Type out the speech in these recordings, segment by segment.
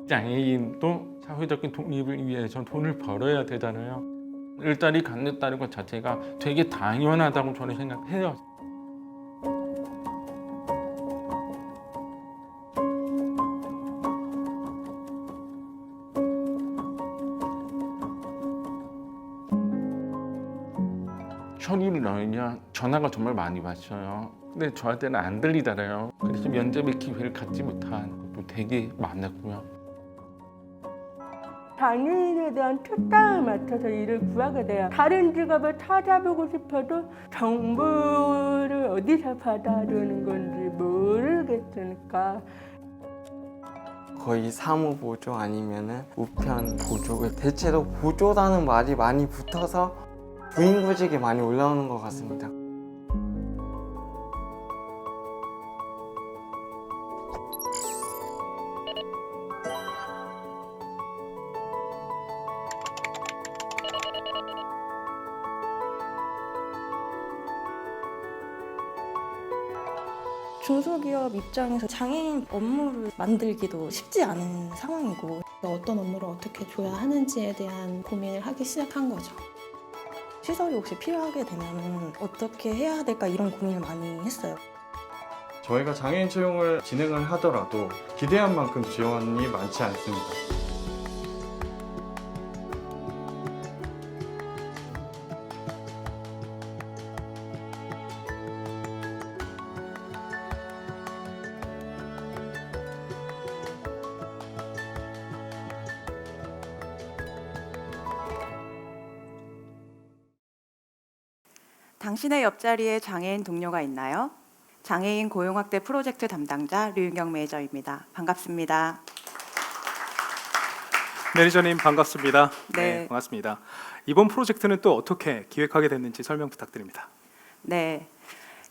장애인도 사회적인 독립을 위해서 돈을 벌어야 되잖아요. 일자리 갖는다는 것 자체가 되게 당연하다고 저는 생각해요. 서류를 넣으면 전화가 정말 많이 왔어요. 근데 저한테는 안 들리잖아요. 그래서 면접의 기회를 갖지 못한 것도 되게 많았고요. 장애인에 대한 특성에 맞춰서 일을 구하게 돼요. 다른 직업을 찾아보고 싶어도 정보를 어디서 받아두는 건지 모르겠으니까. 거의 사무보조 아니면은 우편 보조, 대체로 보조라는 말이 많이 붙어서 부인구직이 많이 올라오는 것 같습니다. 중소기업 입장에서 장애인 업무를 만들기도 쉽지 않은 상황이고 어떤 업무를 어떻게 줘야 하는지에 대한 고민을 하기 시작한 거죠. 시설이 혹시 필요하게 되면 어떻게 해야 될까 이런 고민을 많이 했어요. 저희가 장애인 채용을 진행을 하더라도 기대한 만큼 지원이 많지 않습니다. 당신의 옆자리에 장애인 동료가 있나요? 장애인 고용확대 프로젝트 담당자 류윤경 매니저입니다. 반갑습니다. 매니저님 반갑습니다. 네. 반갑습니다. 이번 프로젝트는 또 어떻게 기획하게 됐는지 설명 부탁드립니다. 네,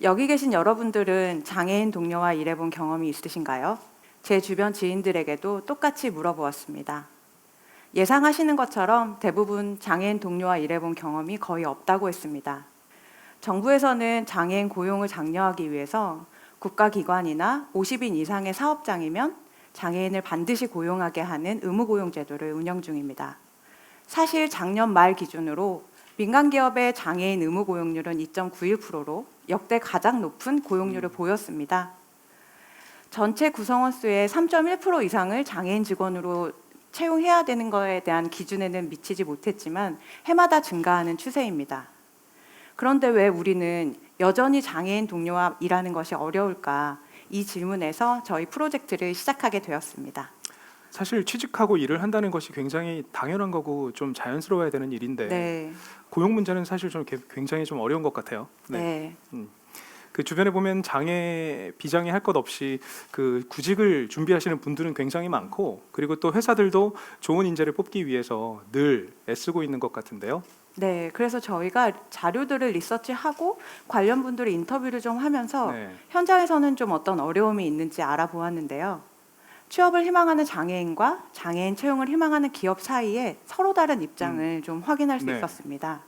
여기 계신 여러분들은 장애인 동료와 일해본 경험이 있으신가요? 제 주변 지인들에게도 똑같이 물어보았습니다. 예상하시는 것처럼 대부분 장애인 동료와 일해본 경험이 거의 없다고 했습니다. 정부에서는 장애인 고용을 장려하기 위해서 국가기관이나 50인 이상의 사업장이면 장애인을 반드시 고용하게 하는 의무고용 제도를 운영 중입니다. 사실 작년 말 기준으로 민간기업의 장애인 의무고용률은 2.91%로 역대 가장 높은 고용률을 보였습니다. 전체 구성원 수의 3.1% 이상을 장애인 직원으로 채용해야 되는 것에 대한 기준에는 미치지 못했지만 해마다 증가하는 추세입니다. 그런데 왜 우리는 여전히 장애인 동료와 일하는 것이 어려울까? 이 질문에서 저희 프로젝트를 시작하게 되었습니다. 사실 취직하고 일을 한다는 것이 굉장히 당연한 거고 좀 자연스러워야 되는 일인데 네. 고용 문제는 사실 좀 굉장히 좀 어려운 것 같아요. 네. 그 주변에 보면 장애, 비장애 할 것 없이 그 구직을 준비하시는 분들은 굉장히 많고 그리고 또 회사들도 좋은 인재를 뽑기 위해서 늘 애쓰고 있는 것 같은데요. 네, 그래서 저희가 자료들을 리서치하고 관련 분들의 인터뷰를 좀 하면서 네. 현장에서는 좀 어떤 어려움이 있는지 알아보았는데요. 취업을 희망하는 장애인과 장애인 채용을 희망하는 기업 사이에 서로 다른 입장을 좀 확인할 수 네. 있었습니다.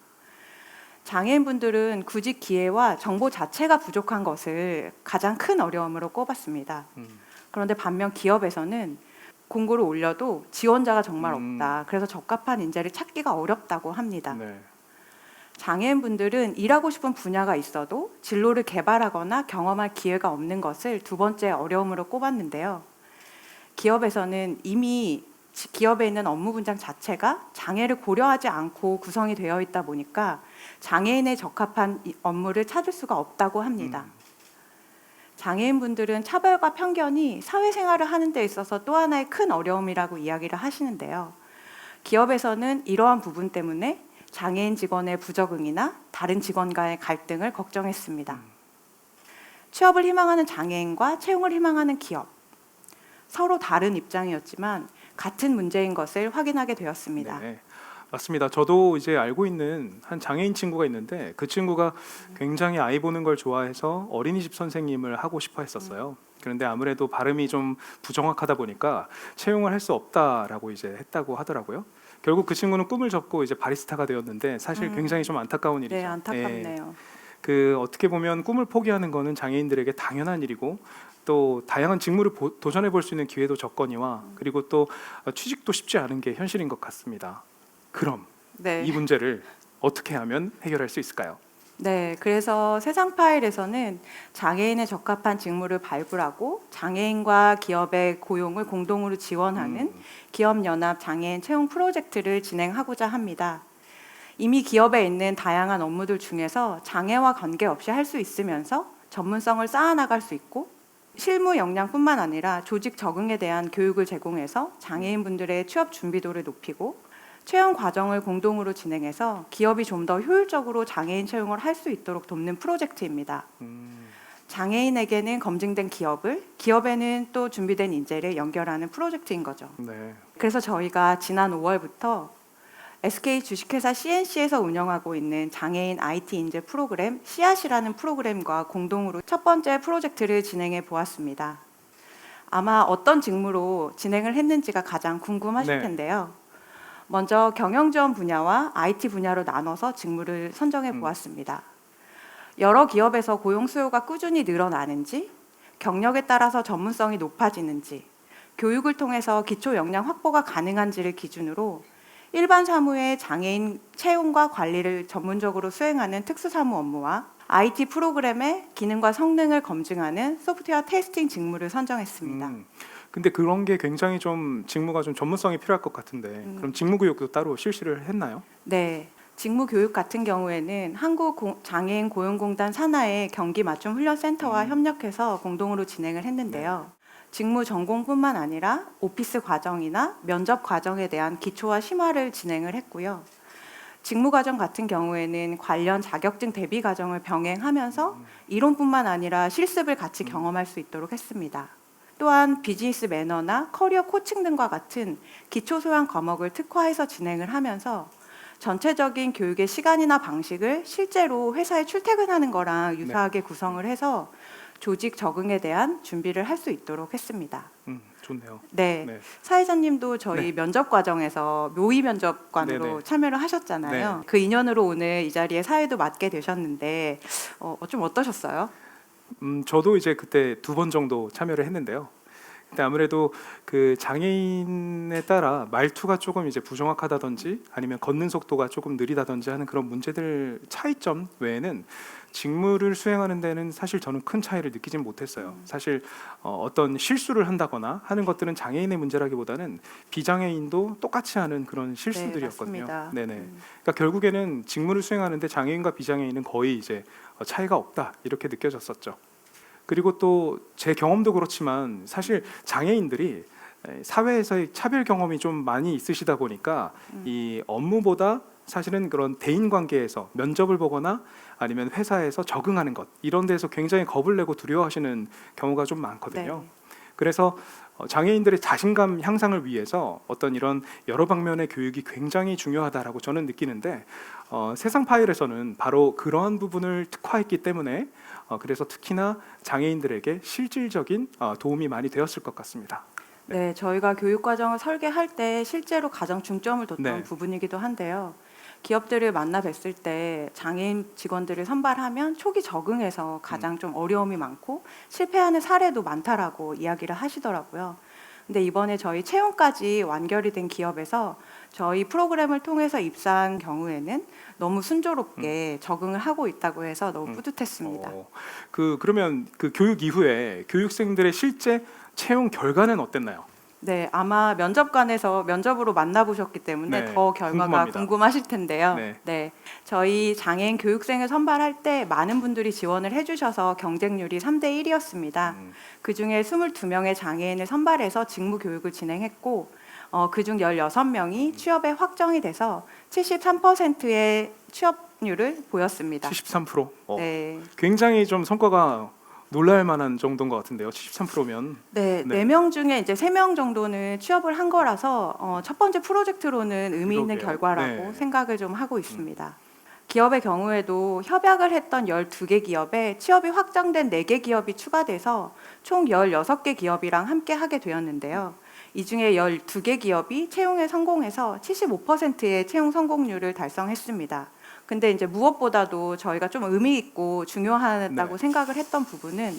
장애인분들은 구직 기회와 정보 자체가 부족한 것을 가장 큰 어려움으로 꼽았습니다. 그런데 반면 기업에서는 공고를 올려도 지원자가 정말 없다. 그래서 적합한 인재를 찾기가 어렵다고 합니다. 네. 장애인분들은 일하고 싶은 분야가 있어도 진로를 개발하거나 경험할 기회가 없는 것을 두 번째 어려움으로 꼽았는데요. 기업에서는 이미 기업에 있는 업무 분장 자체가 장애를 고려하지 않고 구성이 되어 있다 보니까 장애인에 적합한 업무를 찾을 수가 없다고 합니다. 장애인분들은 차별과 편견이 사회생활을 하는 데 있어서 또 하나의 큰 어려움이라고 이야기를 하시는데요. 기업에서는 이러한 부분 때문에 장애인 직원의 부적응이나 다른 직원과의 갈등을 걱정했습니다. 취업을 희망하는 장애인과 채용을 희망하는 기업, 서로 다른 입장이었지만 같은 문제인 것을 확인하게 되었습니다. 네. 맞습니다. 저도 이제 알고 있는 한 장애인 친구가 있는데 그 친구가 굉장히 아이 보는 걸 좋아해서 어린이집 선생님을 하고 싶어 했었어요. 그런데 아무래도 발음이 좀 부정확하다 보니까 채용을 할 수 없다라고 이제 했다고 하더라고요. 결국 그 친구는 꿈을 접고 이제 바리스타가 되었는데 사실 굉장히 좀 안타까운 일이죠. 네, 안타깝네요. 그 어떻게 보면 꿈을 포기하는 거는 장애인들에게 당연한 일이고 또 다양한 직무를 도전해 볼 수 있는 기회도 적거니와 그리고 또 취직도 쉽지 않은 게 현실인 것 같습니다. 그럼 네. 이 문제를 어떻게 하면 해결할 수 있을까요? 네, 그래서 세상 파일에서는 장애인에 적합한 직무를 발굴하고 장애인과 기업의 고용을 공동으로 지원하는 기업연합 장애인 채용 프로젝트를 진행하고자 합니다. 이미 기업에 있는 다양한 업무들 중에서 장애와 관계없이 할 수 있으면서 전문성을 쌓아나갈 수 있고 실무 역량뿐만 아니라 조직 적응에 대한 교육을 제공해서 장애인분들의 취업 준비도를 높이고 채용 과정을 공동으로 진행해서 기업이 좀 더 효율적으로 장애인 채용을 할 수 있도록 돕는 프로젝트입니다. 장애인에게는 검증된 기업을, 기업에는 또 준비된 인재를 연결하는 프로젝트인 거죠. 네. 그래서 저희가 지난 5월부터 SK 주식회사 CNC에서 운영하고 있는 장애인 IT 인재 프로그램 씨앗이라는 프로그램과 공동으로 첫 번째 프로젝트를 진행해 보았습니다. 아마 어떤 직무로 진행을 했는지가 가장 궁금하실 네. 텐데요. 먼저 경영지원 분야와 IT 분야로 나눠서 직무를 선정해 보았습니다. 여러 기업에서 고용 수요가 꾸준히 늘어나는지, 경력에 따라서 전문성이 높아지는지, 교육을 통해서 기초 역량 확보가 가능한지를 기준으로 일반 사무의 장애인 채용과 관리를 전문적으로 수행하는 특수사무 업무와 IT 프로그램의 기능과 성능을 검증하는 소프트웨어 테스팅 직무를 선정했습니다. 근데 그런 게 굉장히 좀 직무가 좀 전문성이 필요할 것 같은데 그럼 직무 교육도 따로 실시를 했나요? 네, 직무 교육 같은 경우에는 한국장애인 고용공단 산하의 경기 맞춤 훈련센터와 협력해서 공동으로 진행을 했는데요. 직무 전공뿐만 아니라 오피스 과정이나 면접 과정에 대한 기초와 심화를 진행을 했고요. 직무 과정 같은 경우에는 관련 자격증 대비 과정을 병행하면서 이론뿐만 아니라 실습을 같이 경험할 수 있도록 했습니다. 또한 비즈니스 매너나 커리어 코칭 등과 같은 기초 소양 과목을 특화해서 진행을 하면서 전체적인 교육의 시간이나 방식을 실제로 회사에 출퇴근하는 거랑 유사하게 구성을 해서 조직 적응에 대한 준비를 할 수 있도록 했습니다. 좋네요. 네, 네. 사회자님도 저희 네. 면접 과정에서 묘의 면접관으로 네네. 참여를 하셨잖아요. 네. 그 인연으로 오늘 이 자리에 사회도 맡게 되셨는데 좀 어떠셨어요? 저도 이제 그때 2번 정도 참여를 했는데요. 근데 아무래도 그 장애인에 따라 말투가 조금 이제 부정확하다든지 아니면 걷는 속도가 조금 느리다든지 하는 그런 문제들 차이점 외에는 직무를 수행하는 데는 사실 저는 큰 차이를 느끼진 못했어요. 사실 어떤 실수를 한다거나 하는 것들은 장애인의 문제라기보다는 비장애인도 똑같이 하는 그런 실수들이었거든요. 맞습니다. 네네. 그러니까 결국에는 직무를 수행하는데 장애인과 비장애인은 거의 이제 차이가 없다 이렇게 느껴졌었죠. 그리고 또 제 경험도 그렇지만 사실 장애인들이 사회에서의 차별 경험이 좀 많이 있으시다 보니까 이 업무보다 사실은 그런 대인 관계에서 면접을 보거나 아니면 회사에서 적응하는 것 이런 데서 굉장히 겁을 내고 두려워하시는 경우가 좀 많거든요. 네. 그래서 장애인들의 자신감 향상을 위해서 어떤 이런 여러 방면의 교육이 굉장히 중요하다라고 저는 느끼는데 세상 파일에서는 바로 그러한 부분을 특화했기 때문에 그래서 특히나 장애인들에게 실질적인 도움이 많이 되었을 것 같습니다. 네, 저희가 교육 과정을 설계할 때 실제로 가장 중점을 뒀던 네. 부분이기도 한데요. 기업들을 만나 뵀을 때 장애인 직원들을 선발하면 초기 적응에서 가장 좀 어려움이 많고 실패하는 사례도 많다라고 이야기를 하시더라고요. 근데 이번에 저희 채용까지 완결이 된 기업에서 저희 프로그램을 통해서 입사한 경우에는 너무 순조롭게 적응을 하고 있다고 해서 너무 뿌듯했습니다. 그러면 그 교육 이후에 교육생들의 실제 채용 결과는 어땠나요? 네, 아마 면접관에서 면접으로 만나보셨기 때문에 네, 더 결과가 궁금합니다. 궁금하실 텐데요. 네. 네, 저희 장애인 교육생을 선발할 때 많은 분들이 지원을 해주셔서 경쟁률이 3대 1이었습니다. 그중에 22명의 장애인을 선발해서 직무 교육을 진행했고 그중 16명이 취업에 확정이 돼서 73%의 취업률을 보였습니다. 73%. 네. 굉장히 좀 성과가 놀랄 만한 정도인 것 같은데요. 73%면. 네, 네. 4명 중에 이제 3명 정도는 취업을 한 거라서 첫 번째 프로젝트로는 의미 있는 그러게요. 결과라고 네. 생각을 좀 하고 있습니다. 기업의 경우에도 협약을 했던 12개 기업에 취업이 확정된 4개 기업이 추가돼서 총 16개 기업이랑 함께 하게 되었는데요. 이 중에 12개 기업이 채용에 성공해서 75%의 채용 성공률을 달성했습니다. 근데 이제 무엇보다도 저희가 좀 의미 있고 중요하다고 네. 생각을 했던 부분은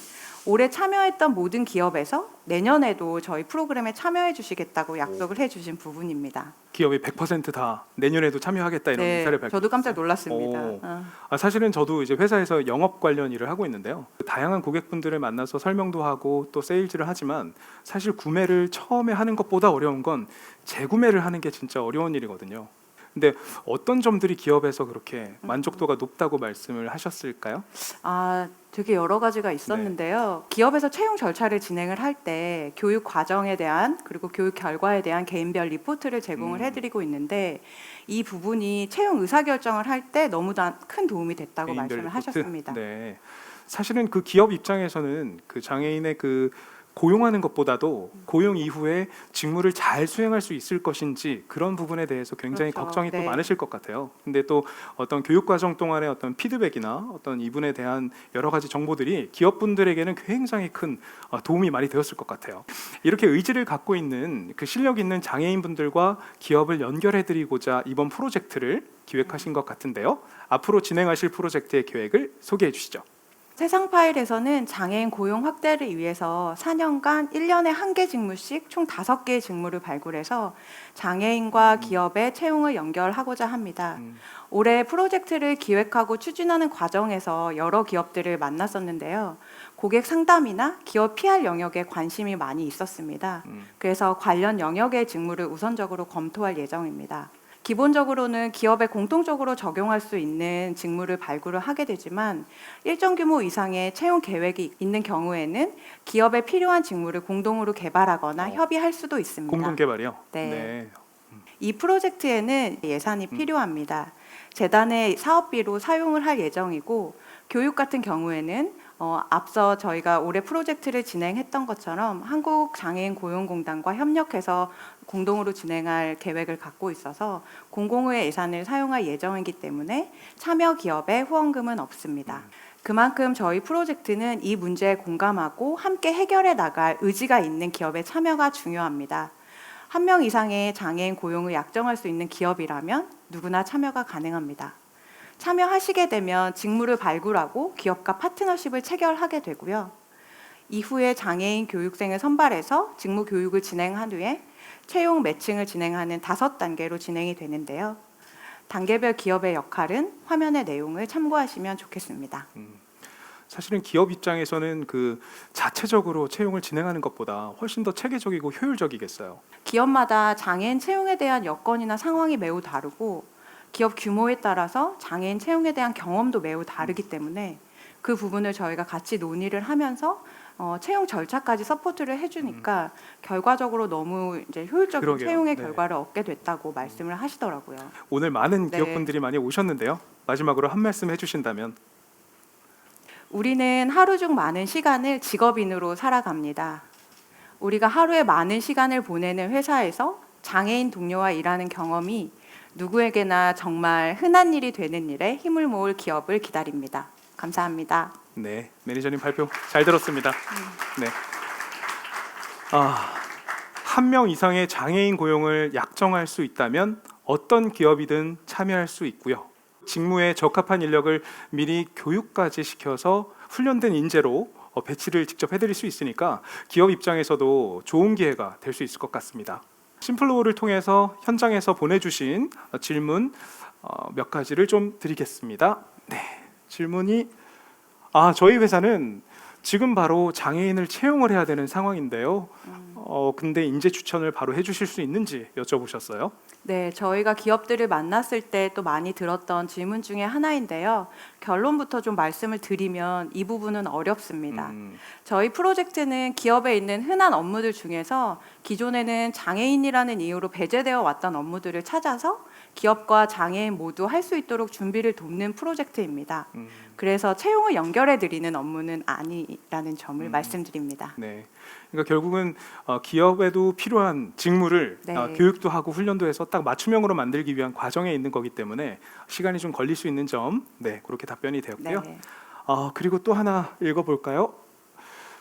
올해 참여했던 모든 기업에서 내년에도 저희 프로그램에 참여해 주시겠다고 약속을 해 주신 부분입니다. 기업이 100% 다 내년에도 참여하겠다 이런 의사를 밝혔어요. 저도 깜짝 놀랐습니다. 오. 사실은 저도 이제 회사에서 영업 관련 일을 하고 있는데요. 다양한 고객분들을 만나서 설명도 하고 또 세일즈를 하지만 사실 구매를 처음에 하는 것보다 어려운 건 재구매를 하는 게 진짜 어려운 일이거든요. 근데 어떤 점들이 기업에서 그렇게 만족도가 높다고 말씀을 하셨을까요? 되게 여러 가지가 있었는데요. 기업에서 채용 절차를 진행을 할 때 교육 과정에 대한 그리고 교육 결과에 대한 개인별 리포트를 제공을 해드리고 있는데 이 부분이 채용 의사결정을 할 때 너무 큰 도움이 됐다고 개인별 말씀을 리포트? 하셨습니다. 네. 사실은 그 기업 입장에서는 그 장애인의 그 고용하는 것보다도 고용 이후에 직무를 잘 수행할 수 있을 것인지 그런 부분에 대해서 굉장히 그렇죠. 걱정이 또 네. 많으실 것 같아요. 근데 또 어떤 교육 과정 동안의 어떤 피드백이나 어떤 이분에 대한 여러 가지 정보들이 기업분들에게는 굉장히 큰 도움이 많이 되었을 것 같아요. 이렇게 의지를 갖고 있는 그 실력 있는 장애인분들과 기업을 연결해드리고자 이번 프로젝트를 기획하신 것 같은데요. 앞으로 진행하실 프로젝트의 계획을 소개해 주시죠. 세상 파일에서는 장애인 고용 확대를 위해서 4년간 1년에 1개 직무씩 총 5개의 직무를 발굴해서 장애인과 기업의 채용을 연결하고자 합니다. 올해 프로젝트를 기획하고 추진하는 과정에서 여러 기업들을 만났었는데요. 고객 상담이나 기업 PR 영역에 관심이 많이 있었습니다. 그래서 관련 영역의 직무를 우선적으로 검토할 예정입니다. 기본적으로는 기업에 공통적으로 적용할 수 있는 직무를 발굴을 하게 되지만 일정 규모 이상의 채용 계획이 있는 경우에는 기업에 필요한 직무를 공동으로 개발하거나 협의할 수도 있습니다. 공동 개발이요? 네. 이 프로젝트에는 예산이 필요합니다. 재단의 사업비로 사용을 할 예정이고 교육 같은 경우에는 앞서 저희가 올해 프로젝트를 진행했던 것처럼 한국장애인고용공단과 협력해서 공동으로 진행할 계획을 갖고 있어서 공공의 예산을 사용할 예정이기 때문에 참여 기업의 후원금은 없습니다. 그만큼 저희 프로젝트는 이 문제에 공감하고 함께 해결해 나갈 의지가 있는 기업의 참여가 중요합니다. 1명 이상의 장애인 고용을 약정할 수 있는 기업이라면 누구나 참여가 가능합니다. 참여하시게 되면 직무를 발굴하고 기업과 파트너십을 체결하게 되고요. 이후에 장애인 교육생을 선발해서 직무 교육을 진행한 후에 채용 매칭을 진행하는 5단계로 진행이 되는데요. 단계별 기업의 역할은 화면의 내용을 참고하시면 좋겠습니다. 사실은 기업 입장에서는 그 자체적으로 채용을 진행하는 것보다 훨씬 더 체계적이고 효율적이겠어요. 기업마다 장애인 채용에 대한 여건이나 상황이 매우 다르고 기업 규모에 따라서 장애인 채용에 대한 경험도 매우 다르기 때문에 그 부분을 저희가 같이 논의를 하면서 채용 절차까지 서포트를 해주니까 결과적으로 너무 이제 효율적인 그러게요. 채용의 네. 결과를 얻게 됐다고 말씀을 하시더라고요. 오늘 많은 네. 기업분들이 많이 오셨는데요. 마지막으로 한 말씀 해주신다면. 우리는 하루 중 많은 시간을 직업인으로 살아갑니다. 우리가 하루에 많은 시간을 보내는 회사에서 장애인 동료와 일하는 경험이 누구에게나 정말 흔한 일이 되는 일에 힘을 모을 기업을 기다립니다. 감사합니다. 네, 매니저님 발표 잘 들었습니다. 네. 1명 이상의 장애인 고용을 약정할 수 있다면 어떤 기업이든 참여할 수 있고요. 직무에 적합한 인력을 미리 교육까지 시켜서 훈련된 인재로 배치를 직접 해드릴 수 있으니까 기업 입장에서도 좋은 기회가 될 수 있을 것 같습니다. 심플로우를 통해서 현장에서 보내주신 질문 몇 가지를 좀 드리겠습니다. 네, 질문이 저희 회사는 지금 바로 장애인을 채용을 해야 되는 상황인데요. 근데 인재 추천을 바로 해주실 수 있는지 여쭤보셨어요. 네, 저희가 기업들을 만났을 때 또 많이 들었던 질문 중에 하나인데요. 결론부터 좀 말씀을 드리면 이 부분은 어렵습니다. 저희 프로젝트는 기업에 있는 흔한 업무들 중에서 기존에는 장애인이라는 이유로 배제되어 왔던 업무들을 찾아서 기업과 장애인 모두 할 수 있도록 준비를 돕는 프로젝트입니다. 그래서 채용을 연결해 드리는 업무는 아니라는 점을 말씀드립니다. 네, 그러니까 결국은 기업에도 필요한 직무를 네. 교육도 하고 훈련도 해서 딱 맞춤형으로 만들기 위한 과정에 있는 거기 때문에 시간이 좀 걸릴 수 있는 점, 네, 그렇게 답변이 되었고요. 네. 그리고 또 하나 읽어볼까요?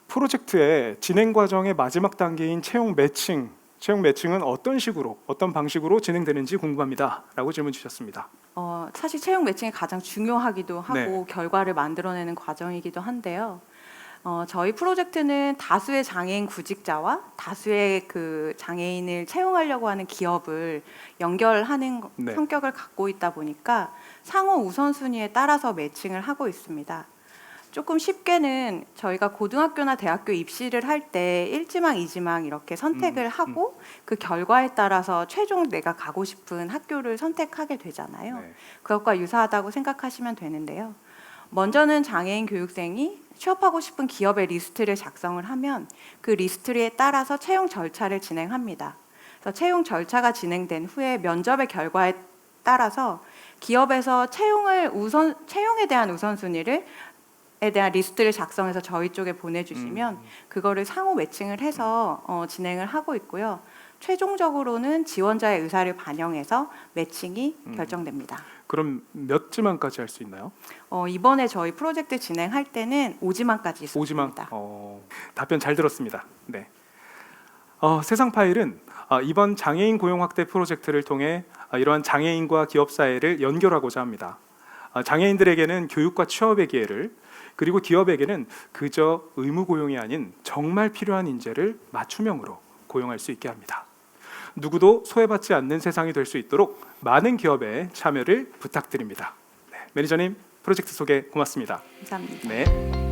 프로젝트의 진행 과정의 마지막 단계인 채용 매칭 채용 매칭은 어떤 식으로, 어떤 방식으로 진행되는지 궁금합니다.라고 질문 주셨습니다. 사실 채용 매칭이 가장 중요하기도 하고 네. 결과를 만들어내는 과정이기도 한데요. 저희 프로젝트는 다수의 장애인 구직자와 다수의 그 장애인을 채용하려고 하는 기업을 연결하는 네. 성격을 갖고 있다 보니까 상호 우선순위에 따라서 매칭을 하고 있습니다. 조금 쉽게는 저희가 고등학교나 대학교 입시를 할 때 1지망, 2지망 이렇게 선택을 하고 그 결과에 따라서 최종 내가 가고 싶은 학교를 선택하게 되잖아요. 네. 그것과 유사하다고 생각하시면 되는데요. 먼저는 장애인 교육생이 취업하고 싶은 기업의 리스트를 작성을 하면 그 리스트에 따라서 채용 절차를 진행합니다. 그래서 채용 절차가 진행된 후에 면접의 결과에 따라서 기업에서 채용에 대한 우선순위를 대한 리스트를 작성해서 저희 쪽에 보내주시면 그거를 상호 매칭을 해서 진행을 하고 있고요. 최종적으로는 지원자의 의사를 반영해서 매칭이 결정됩니다. 그럼 몇 지망까지 할 수 있나요? 이번에 저희 프로젝트 진행할 때는 5지망까지 있었습니다. 5지망. 답변 잘 들었습니다. 네. 세상 파일은 이번 장애인 고용 확대 프로젝트를 통해 이러한 장애인과 기업 사회를 연결하고자 합니다. 장애인들에게는 교육과 취업의 기회를, 그리고 기업에게는 그저 의무 고용이 아닌 정말 필요한 인재를 맞춤형으로 고용할 수 있게 합니다. 누구도 소외받지 않는 세상이 될 수 있도록 많은 기업의 참여를 부탁드립니다. 네, 매니저님, 프로젝트 소개 고맙습니다. 감사합니다. 네.